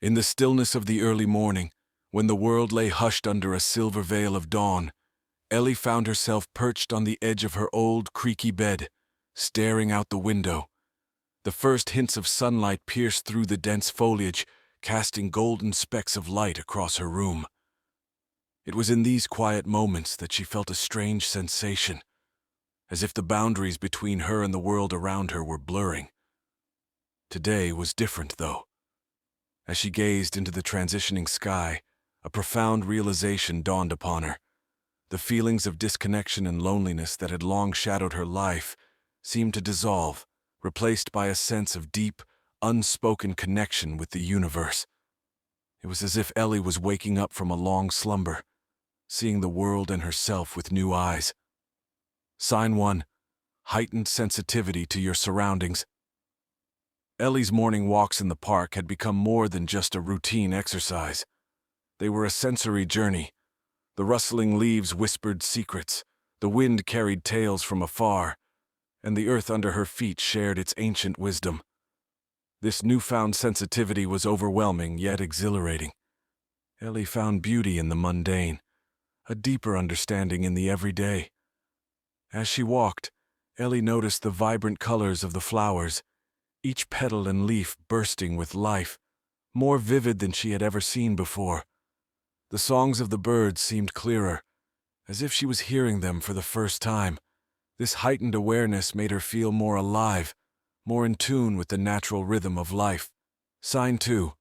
In the stillness of the early morning, when the world lay hushed under a silver veil of dawn, Ellie found herself perched on the edge of her old, creaky bed, staring out the window. The first hints of sunlight pierced through the dense foliage, casting golden specks of light across her room. It was in these quiet moments that she felt a strange sensation, as if the boundaries between her and the world around her were blurring. Today was different, though. As she gazed into the transitioning sky, a profound realization dawned upon her. The feelings of disconnection and loneliness that had long shadowed her life seemed to dissolve, replaced by a sense of deep, unspoken connection with the universe. It was as if Ellie was waking up from a long slumber, seeing the world and herself with new eyes. Sign 1. Heightened sensitivity to your surroundings. Ellie's morning walks in the park had become more than just a routine exercise. They were a sensory journey. The rustling leaves whispered secrets, the wind carried tales from afar, and the earth under her feet shared its ancient wisdom. This newfound sensitivity was overwhelming yet exhilarating. Ellie found beauty in the mundane, a deeper understanding in the everyday. As she walked, Ellie noticed the vibrant colors of the flowers, each petal and leaf bursting with life, more vivid than she had ever seen before. The songs of the birds seemed clearer, as if she was hearing them for the first time. This heightened awareness made her feel more alive, more in tune with the natural rhythm of life. Sign 2.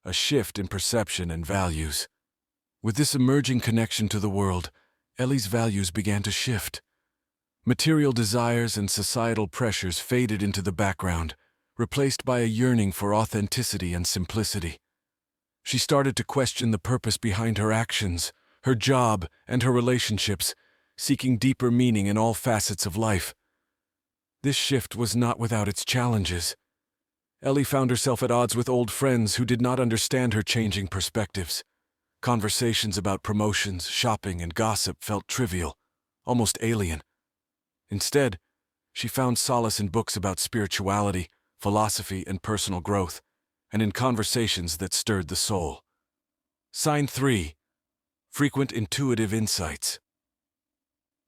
A shift in perception and values. With this emerging connection to the world, Ellie's values began to shift. Material desires and societal pressures faded into the background, replaced by a yearning for authenticity and simplicity. She started to question the purpose behind her actions, her job, and her relationships, seeking deeper meaning in all facets of life. This shift was not without its challenges. Ellie found herself at odds with old friends who did not understand her changing perspectives. Conversations about promotions, shopping, and gossip felt trivial, almost alien. Instead, she found solace in books about spirituality, philosophy, and personal growth, and in conversations that stirred the soul. Sign 3. Frequent intuitive insights.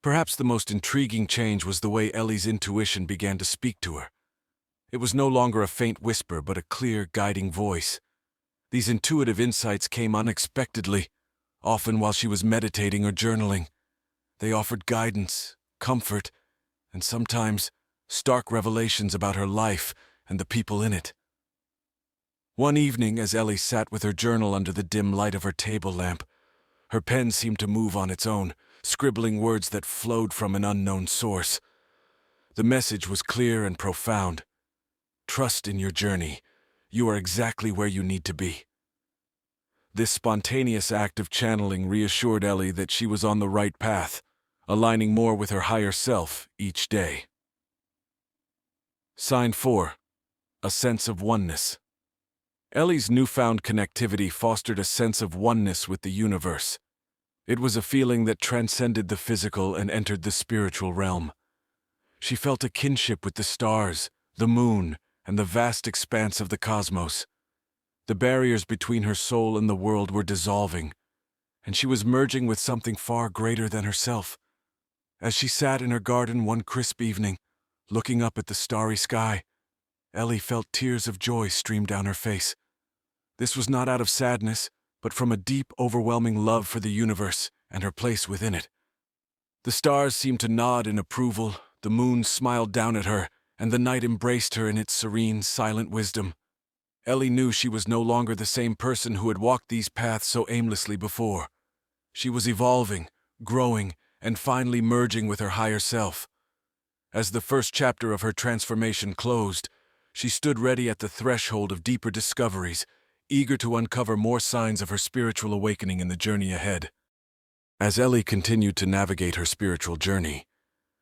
Perhaps the most intriguing change was the way Ellie's intuition began to speak to her. It was no longer a faint whisper, but a clear, guiding voice. These intuitive insights came unexpectedly, often while she was meditating or journaling. They offered guidance, comfort, and sometimes stark revelations about her life and the people in it. One evening, as Ellie sat with her journal under the dim light of her table lamp, her pen seemed to move on its own, scribbling words that flowed from an unknown source. The message was clear and profound. Trust in your journey. You are exactly where you need to be. This spontaneous act of channeling reassured Ellie that she was on the right path, aligning more with her higher self each day. Sign 4. A sense of oneness. Ellie's newfound connectivity fostered a sense of oneness with the universe. It was a feeling that transcended the physical and entered the spiritual realm. She felt a kinship with the stars, the moon, and the vast expanse of the cosmos. The barriers between her soul and the world were dissolving, and she was merging with something far greater than herself. As she sat in her garden one crisp evening, looking up at the starry sky, Ellie felt tears of joy stream down her face. This was not out of sadness, but from a deep, overwhelming love for the universe and her place within it. The stars seemed to nod in approval, the moon smiled down at her, and the night embraced her in its serene, silent wisdom. Ellie knew she was no longer the same person who had walked these paths so aimlessly before. She was evolving, growing, and finally merging with her higher self. As the first chapter of her transformation closed, she stood ready at the threshold of deeper discoveries, eager to uncover more signs of her spiritual awakening in the journey ahead. As Ellie continued to navigate her spiritual journey,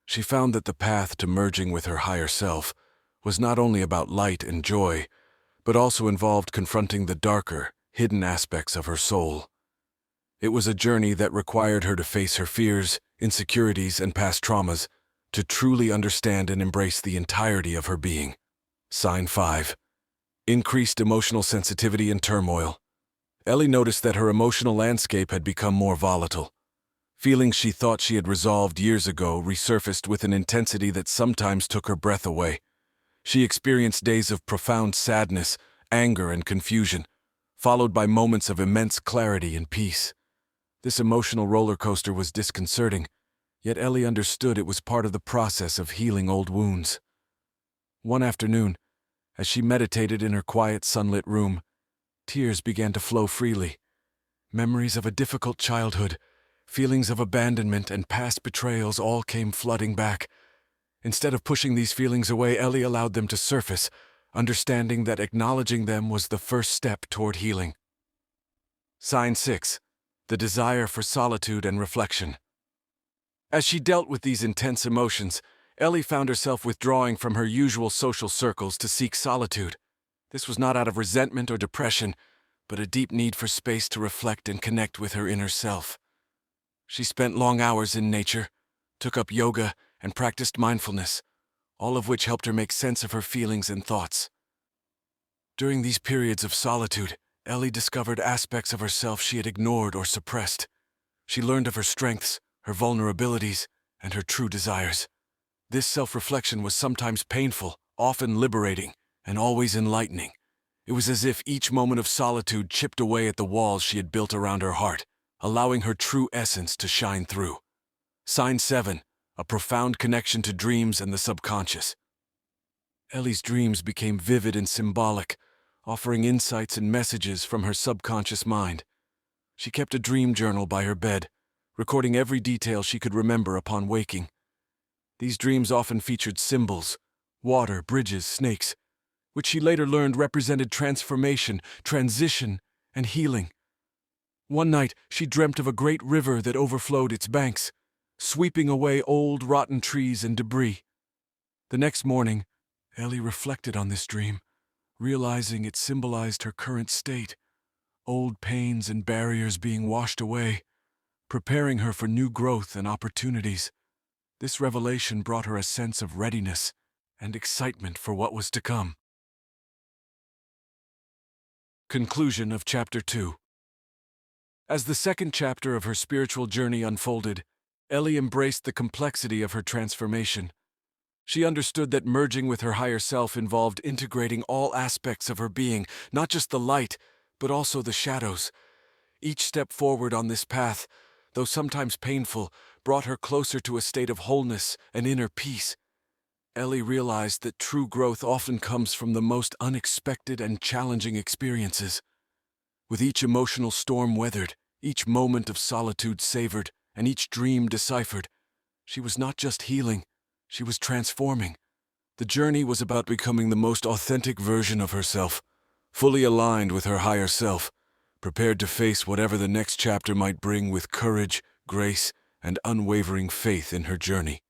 she found that the path to merging with her higher self was not only about light and joy, but also involved confronting the darker, hidden aspects of her soul. It was a journey that required her to face her fears, insecurities, and past traumas to truly understand and embrace the entirety of her being. Sign 5. increased emotional sensitivity and turmoil. Ellie noticed that her emotional landscape had become more volatile. Feelings she thought she had resolved years ago resurfaced with an intensity that sometimes took her breath away. She experienced days of profound sadness, anger, and confusion, followed by moments of immense clarity and peace. This emotional roller coaster was disconcerting, yet Ellie understood it was part of the process of healing old wounds. One afternoon, as she meditated in her quiet, sunlit room, tears began to flow freely. Memories of a difficult childhood, feelings of abandonment, and past betrayals all came flooding back. Instead of pushing these feelings away, Ellie allowed them to surface, understanding that acknowledging them was the first step toward healing. Sign 6. The desire for solitude and reflection. As she dealt with these intense emotions, Ellie found herself withdrawing from her usual social circles to seek solitude. This was not out of resentment or depression, but a deep need for space to reflect and connect with her inner self. She spent long hours in nature, took up yoga, and practiced mindfulness, all of which helped her make sense of her feelings and thoughts. During these periods of solitude, Ellie discovered aspects of herself she had ignored or suppressed. She learned of her strengths, her vulnerabilities, and her true desires. This self-reflection was sometimes painful, often liberating, and always enlightening. It was as if each moment of solitude chipped away at the walls she had built around her heart, allowing her true essence to shine through. Sign 7. A profound connection to dreams and the subconscious. Ellie's dreams became vivid and symbolic, offering insights and messages from her subconscious mind. She kept a dream journal by her bed, recording every detail she could remember upon waking. These dreams often featured symbols, water, bridges, snakes, which she later learned represented transformation, transition, and healing. One night, she dreamt of a great river that overflowed its banks, sweeping away old, rotten trees and debris. The next morning, Ellie reflected on this dream, realizing it symbolized her current state, old pains and barriers being washed away, preparing her for new growth and opportunities. This revelation brought her a sense of readiness and excitement for what was to come. Conclusion of Chapter 2. As the second chapter of her spiritual journey unfolded, Ellie embraced the complexity of her transformation. She understood that merging with her higher self involved integrating all aspects of her being, not just the light, but also the shadows. Each step forward on this path, though sometimes painful, brought her closer to a state of wholeness and inner peace. Ellie realized that true growth often comes from the most unexpected and challenging experiences. With each emotional storm weathered, each moment of solitude savored, and each dream deciphered, she was not just healing, she was transforming. The journey was about becoming the most authentic version of herself, fully aligned with her higher self, prepared to face whatever the next chapter might bring with courage, grace, and unwavering faith in her journey.